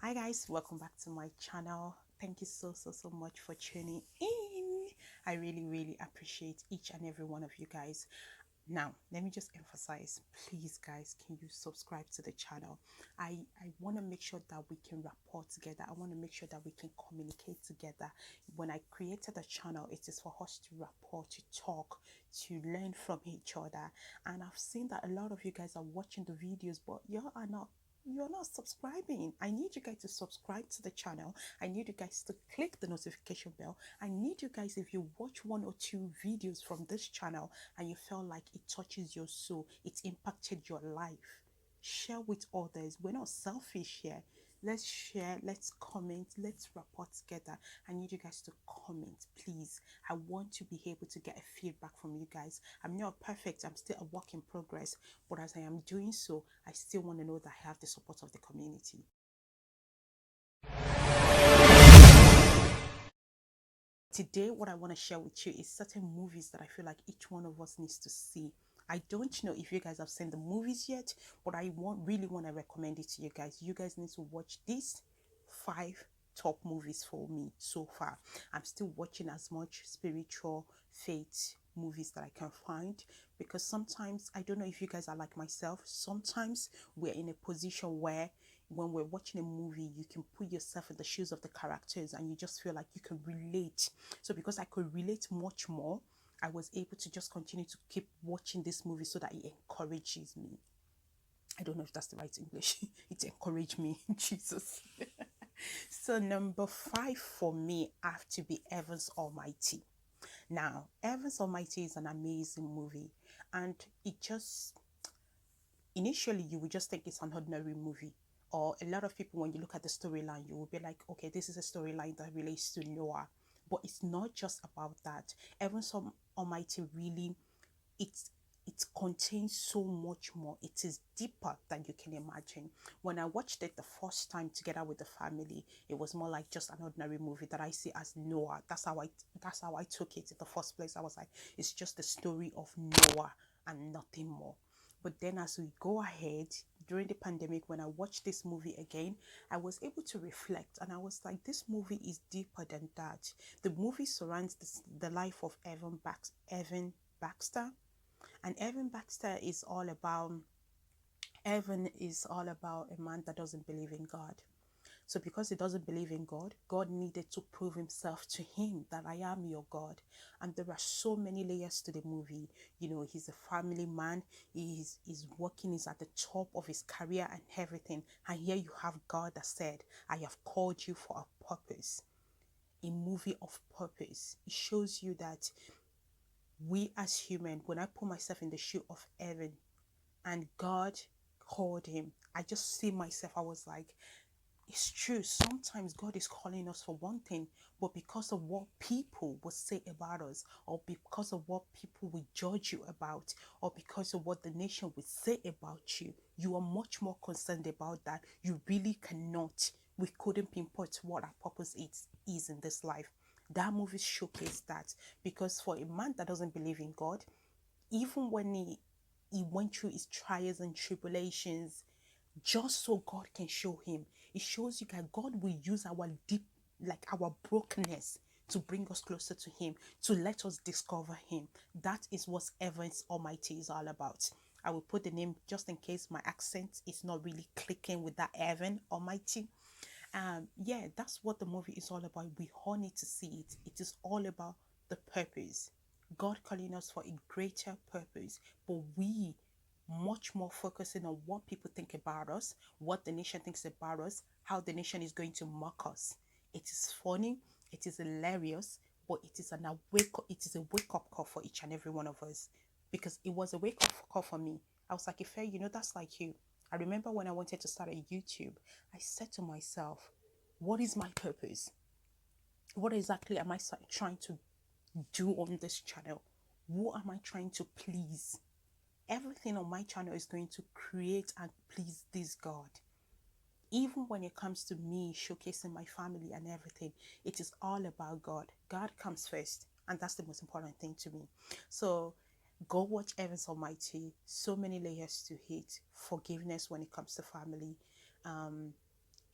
Hi guys, welcome back to my channel. Thank you so much for tuning in. I really appreciate each and every one of you guys. Now let me just emphasize, please guys, can you subscribe to the channel? I want to make sure that we can rapport together. I want to make sure that we can communicate together. When I created a channel, it is for us to rapport, to talk, to learn from each other. And I've seen that a lot of you guys are watching the videos, but you're not subscribing. I need you guys to subscribe to the channel. I need you guys to click the notification bell. I need you guys, if you watch one or two videos from this channel and you feel like it touches your soul, it impacted your life, share with others. We're not selfish here. Let's share, let's comment, let's rapport together. I need you guys to comment, please. I want to be able to get a feedback from you guys. I'm not perfect, I'm still a work in progress, but as I am doing so, I still want to know that I have the support of the community. Today, what I want to share with you is certain movies that I feel like each one of us needs to see. I don't know if you guys have seen the movies yet, but I really want to recommend it to you guys. You guys need to watch these 5 top movies for me so far. I'm still watching as much spiritual faith movies that I can find, because sometimes, I don't know if you guys are like myself, sometimes we're in a position where when we're watching a movie, you can put yourself in the shoes of the characters and you just feel like you can relate. So because I could relate much more, I was able to just continue to keep watching this movie so that it encourages me. I don't know if that's the right English. It encouraged me. Jesus. So number 5 for me have to be Evans Almighty. Now, Evans Almighty is an amazing movie, and it just, initially you would just think it's an ordinary movie, or a lot of people, when you look at the storyline, you will be like, okay, this is a storyline that relates to Noah. But it's not just about that. Evans Almighty really, it's it contains so much more. It is deeper than you can imagine. When I watched it the first time together with the family, it was more like just an ordinary movie that I see as Noah. That's how I took it in the first place. I was like, it's just the story of Noah and nothing more. But then as we go ahead, during the pandemic, when I watched this movie again, I was able to reflect, and I was like, this movie is deeper than that. The movie surrounds the life of Evan Baxter. And Evan is all about a man that doesn't believe in God. So because he doesn't believe in God, God needed to prove himself to him that I am your God. And there are so many layers to the movie. You know, he's a family man. He's working, he's at the top of his career and everything. And here you have God that said, I have called you for a purpose. A movie of purpose. It shows you that we as human, when I put myself in the shoe of Evan and God called him, I just see myself, I was like, it's true. Sometimes God is calling us for one thing, but because of what people will say about us, or because of what people will judge you about, or because of what the nation will say about you, you are much more concerned about that. You really cannot. We couldn't pinpoint what our purpose is in this life. That movie showcased that, because for a man that doesn't believe in God, even when he went through his trials and tribulations, just so God can show him. It shows you that God will use our deep, like our brokenness, to bring us closer to him, to let us discover him. That is what Evans Almighty is all about. I will put the name just in case my accent is not really clicking with that Evan Almighty. Yeah, that's what the movie is all about. We all need to see it. It is all about the purpose. God calling us for a greater purpose, but we much more focusing on what people think about us, what the nation thinks about us, how the nation is going to mock us. It is funny, it is hilarious, but it is a wake up call for each and every one of us, because it was a wake up call for me. I was like, if that's like you. I remember when I wanted to start a YouTube, I said to myself, what is my purpose? What exactly am I trying to do on this channel? Who am I trying to please? Everything on my channel is going to create and please this God. Even when it comes to me showcasing my family and everything, it is all about God. God comes first, and that's the most important thing to me. So go watch Evans Almighty. So many layers to it. Forgiveness when it comes to family.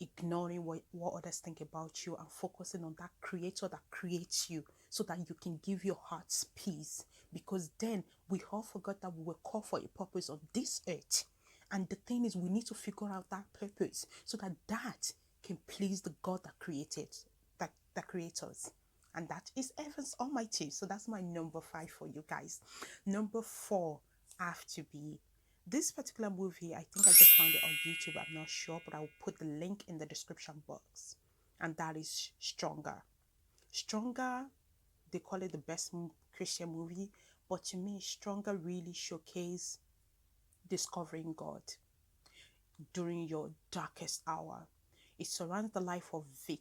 ignoring what others think about you and focusing on that creator that creates you so that you can give your heart's peace. Because then we all forgot that we were called for a purpose on this earth. And the thing is, we need to figure out that purpose so that that can please the God that created, that creates us. And that is Evans Almighty. So that's my number 5 for you guys. Number 4 have to be this particular movie. I think I just found it on YouTube. I'm not sure, but I'll put the link in the description box. And that is Stronger. Stronger, they call it the best Christian movie, but to me, Stronger really showcase discovering God during your darkest hour. It surrounds the life of Vic.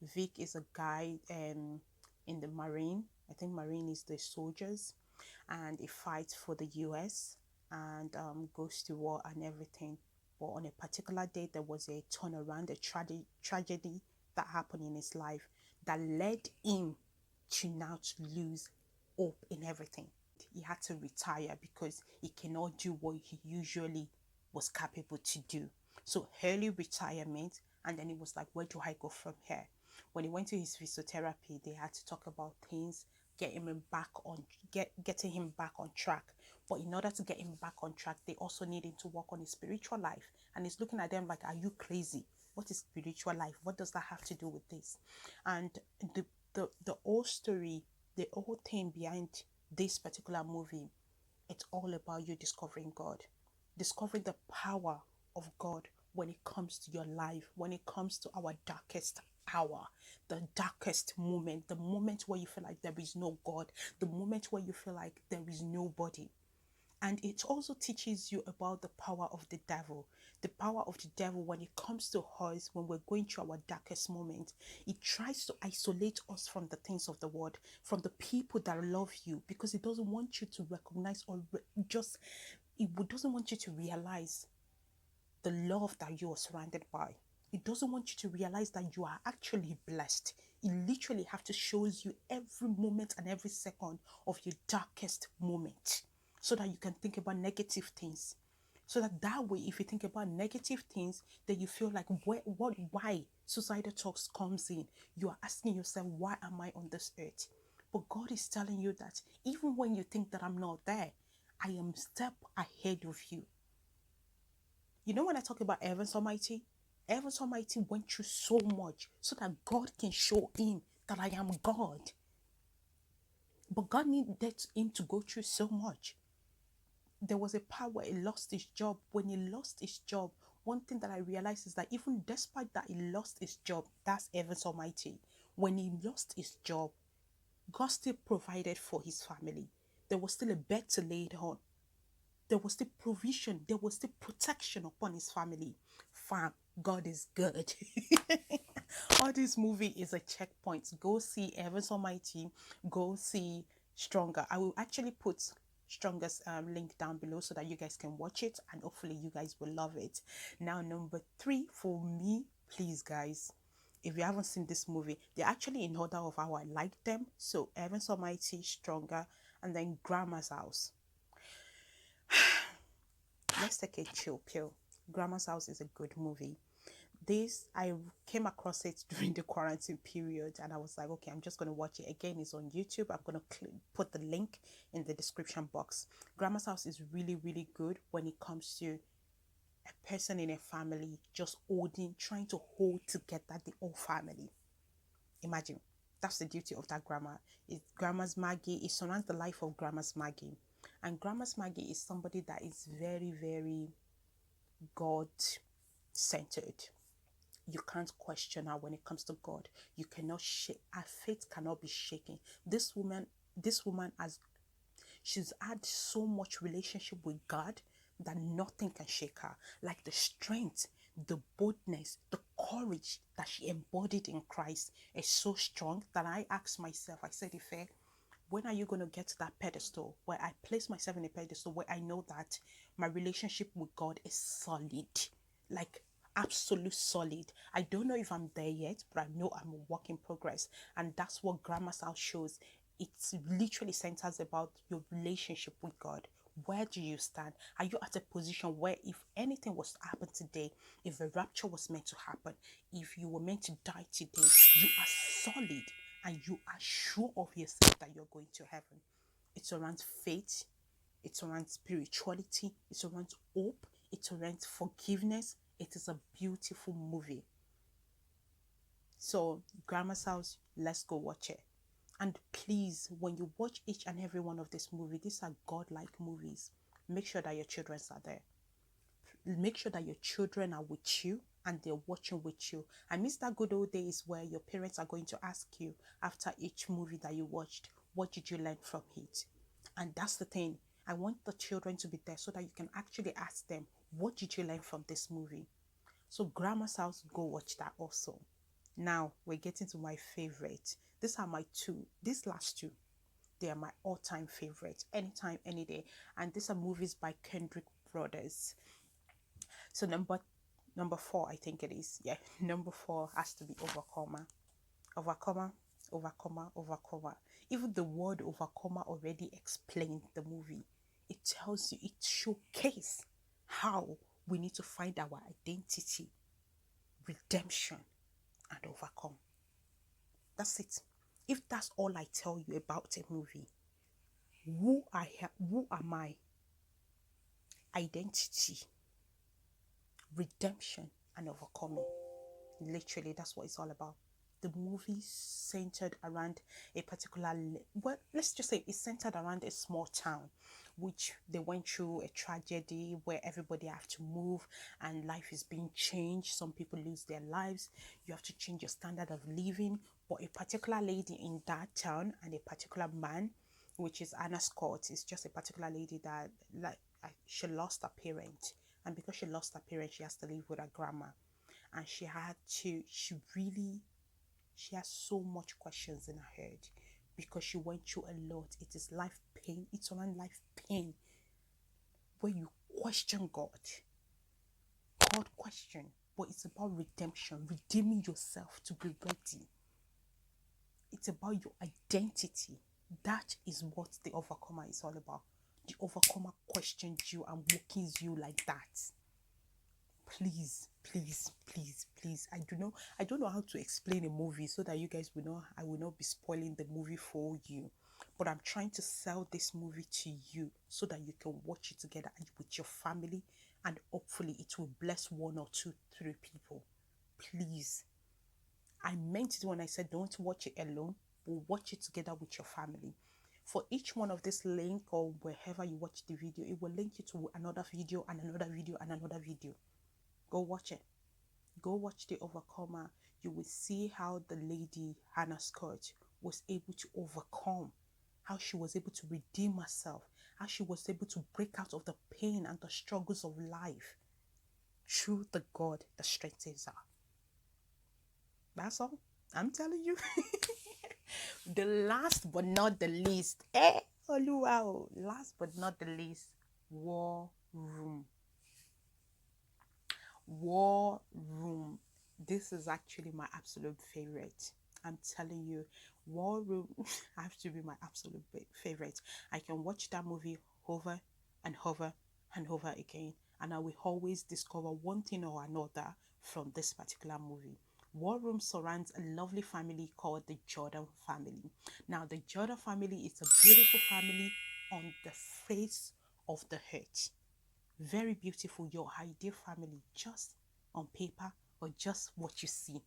Vic is a guy in the Marine. I think Marine is the soldiers, and he fights for the US and goes to war and everything. But on a particular day, there was a turnaround, a tragedy that happened in his life that led him to now to lose hope in everything. He had to retire because he cannot do what he usually was capable to do. So early retirement, and then he was like, where do I go from here? When he went to his physiotherapy, they had to talk about things, getting him back on track. But in order to get him back on track, they also need him to work on his spiritual life. And he's looking at them like, are you crazy? What is spiritual life? What does that have to do with this? And the whole story, the whole thing behind this particular movie, it's all about you discovering God, discovering the power of God when it comes to your life, when it comes to our darkest hour, the darkest moment, the moment where you feel like there is no God, the moment where you feel like there is nobody. And it also teaches you about the power of the devil. The power of the devil when it comes to us, when we're going through our darkest moment, it tries to isolate us from the things of the world, from the people that love you, because it doesn't want you to recognize it doesn't want you to realize the love that you are surrounded by. It doesn't want you to realize that you are actually blessed. It literally have to show you every moment and every second of your darkest moment, so that you can think about negative things. So that way, if you think about negative things, then you feel like, why suicidal thoughts comes in. You are asking yourself, why am I on this earth? But God is telling you that even when you think that I'm not there, I am step ahead of you. You know, when I talk about Evans Almighty went through so much so that God can show him that I am God. But God needed him to go through so much. There was a part where he lost his job. When he lost his job, one thing that I realized is that even despite that he lost his job, that's Evans Almighty. When he lost his job, God still provided for his family. There was still a bed to lay it on. There was still provision. There was still protection upon his family. Fam, God is good. All this movie is a checkpoint. Go see Evans Almighty. Go see Stronger. I will actually put Strongest link down below so that you guys can watch it, and hopefully you guys will love it. Now, number 3 for me, please guys, if you haven't seen this movie, they're actually in order of how I like them. So Evans Almighty, Stronger, and then Grandma's House. Let's take a chill pill. Grandma's House is a good movie. I came across it during the quarantine period, and I was like, okay, I'm just going to watch it again. It's on YouTube. I'm going to put the link in the description box. Grandma's House is really, really good when it comes to a person in a family just trying to hold together the whole family. Imagine, that's the duty of that grandma. Grandma's Maggie. It surrounds the life of Grandma's Maggie. And Grandma's Maggie is somebody that is very, very God-centered. You can't question her when it comes to God. You cannot shake. Her faith cannot be shaken. This woman she's had so much relationship with God that nothing can shake her. Like the strength, the boldness, the courage that she embodied in Christ is so strong that I asked myself, I said, Ife, when are you going to get to that pedestal where I place myself in a pedestal where I know that my relationship with God is solid, like absolute solid? I don't know if I'm there yet, but I know I'm a work in progress. And that's what Grandma's House shows. It literally centers about your relationship with God. Where do you stand? Are you at a position where if anything was to happen today, if a rapture was meant to happen, if you were meant to die today, you are solid and you are sure of yourself that you're going to heaven? It's around faith, it's around spirituality, it's around hope, it's around forgiveness. It is a beautiful movie. So, Grandma's House, let's go watch it. And please, when you watch each and every one of these movies, these are God-like movies. Make sure that your children are there. Make sure that your children are with you and they're watching with you. I miss that good old days where your parents are going to ask you after each movie that you watched, what did you learn from it? And that's the thing. I want the children to be there so that you can actually ask them, what did you learn from this movie? So Grandma's House, go watch that also. Now we're getting to my favorite. These are my two. These last two, they are my all-time favorite. Anytime, any day. And these are movies by Kendrick Brothers. So number four, I think it is. Yeah, number four has to be Overcomer. Overcomer, Overcomer, Overcomer. Even the word Overcomer already explained the movie. It tells you, it showcases how we need to find our identity, redemption, and overcome. That's it. If that's all I tell you about a movie, who am I? Identity, redemption, and overcoming. Literally, that's what it's all about. The movie centered around a particular, well, let's just say it's centered around a small town, which they went through a tragedy where everybody have to move and life is being changed. Some people lose their lives. You have to change your standard of living. But a particular lady in that town and a particular man, which is Anna Scott, is just a particular lady that she lost her parent, and because she lost her parent, she has to live with her grandma, and she has so much questions in her head because she went through a lot. It is life pain. It's around life pain where you question God question, but it's about redemption, redeeming yourself to be ready. It's about your identity. That is what the Overcomer is all about. The Overcomer questions you and walks you like that. Please, please, please, please. I don't know how to explain a movie so that you guys will know. I will not be spoiling the movie for you. But I'm trying to sell this movie to you so that you can watch it together with your family, and hopefully it will bless one or two, three people. Please. I meant it when I said don't watch it alone, but watch it together with your family. For each one of this link or wherever you watch the video, it will link you to another video and another video and another video. Go watch it. Go watch The Overcomer. You will see how the lady, Hannah Scott, was able to overcome, how she was able to redeem herself, how she was able to break out of the pain and the struggles of life through the God that strengthens her. That's all. I'm telling you. The last but not the least. Last but not the least. War Room. War Room. This is actually my absolute favorite. I'm telling you, War Room has to be my absolute favorite. I can watch that movie over and over and over again, and I will always discover one thing or another from this particular movie. War Room surrounds a lovely family called the Jordan family. Now, the Jordan family is a beautiful family on the face of the earth. Very beautiful, your ideal family, just on paper or just what you see.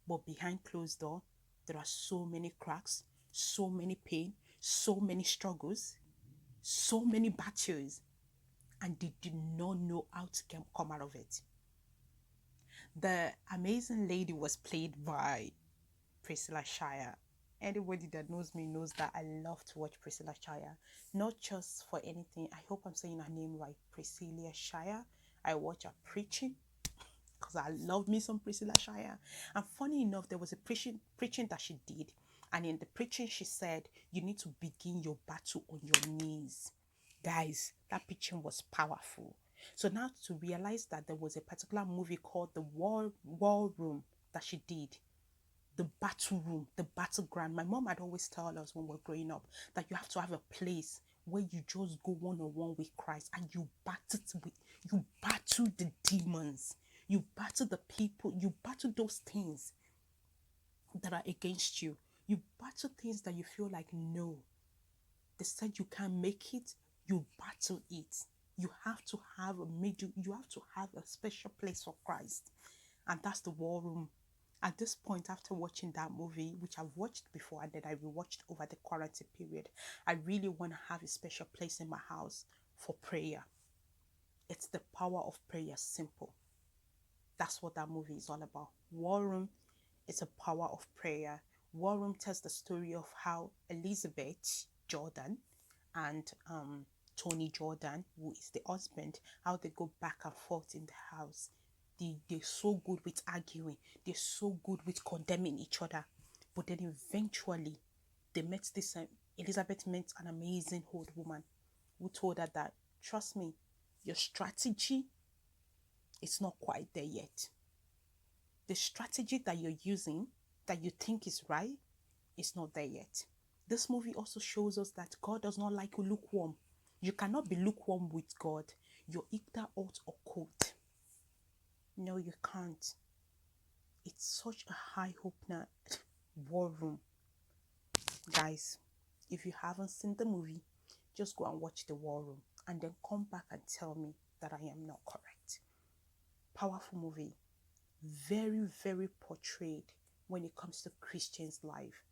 But behind closed door, there are so many cracks, so many pain, so many struggles, so many battles, and they did not know how to come out of it. The amazing lady was played by Priscilla Shire. Anybody that knows me knows that I love to watch Priscilla Shire, not just for anything. I hope I'm saying her name right, Priscilla Shire. I watch her preaching because I love me some Priscilla Shire. And funny enough, there was a preaching that she did, and in the preaching she said you need to begin your battle on your knees. Guys, that preaching was powerful. So now to realize that there was a particular movie called The War Room that she did, the battle room, the battleground. My mom had always tell us when we were growing up that you have to have a place where you just go one-on-one with Christ and you battle the demons, you battle the people, you battle those things that are against you. You battle things that you feel like, no, they said you can't make it, you battle it. You have to have you have to have a special place for Christ. And that's the war room. At this point, after watching that movie, which I've watched before and then I rewatched over the quarantine period, I really want to have a special place in my house for prayer. It's the power of prayer, simple. That's what that movie is all about. War Room is a power of prayer. War Room tells the story of how Elizabeth Jordan and Tony Jordan, who is the husband, how they go back and forth in the house. They're so good with arguing. They're so good with condemning each other. But then eventually, they met this, Elizabeth met an amazing old woman who told her that, trust me, your strategy is not quite there yet. The strategy that you're using, that you think is right, is not there yet. This movie also shows us that God does not like lukewarm. You cannot be lukewarm with God. You're either hot or cold. No, you can't. It's such a high opener. War Room. Guys, if you haven't seen the movie, just go and watch the War Room and then come back and tell me that I am not correct. Powerful movie. Very, very portrayed when it comes to Christians' life.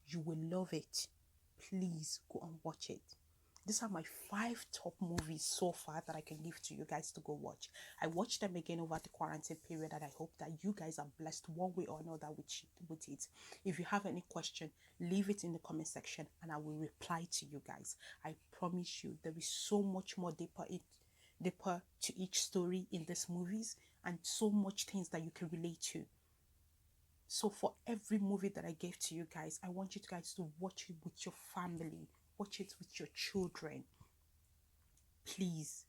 You will love it. Please go and watch it. These are my 5 top movies so far that I can give to you guys to go watch. I watched them again over the quarantine period and I hope that you guys are blessed one way or another with it. If you have any question, leave it in the comment section and I will reply to you guys. I promise you there is so much more deeper to each story in these movies and so much things that you can relate to. So for every movie that I gave to you guys, I want you guys to watch it with your family. Watch it with your children. Please,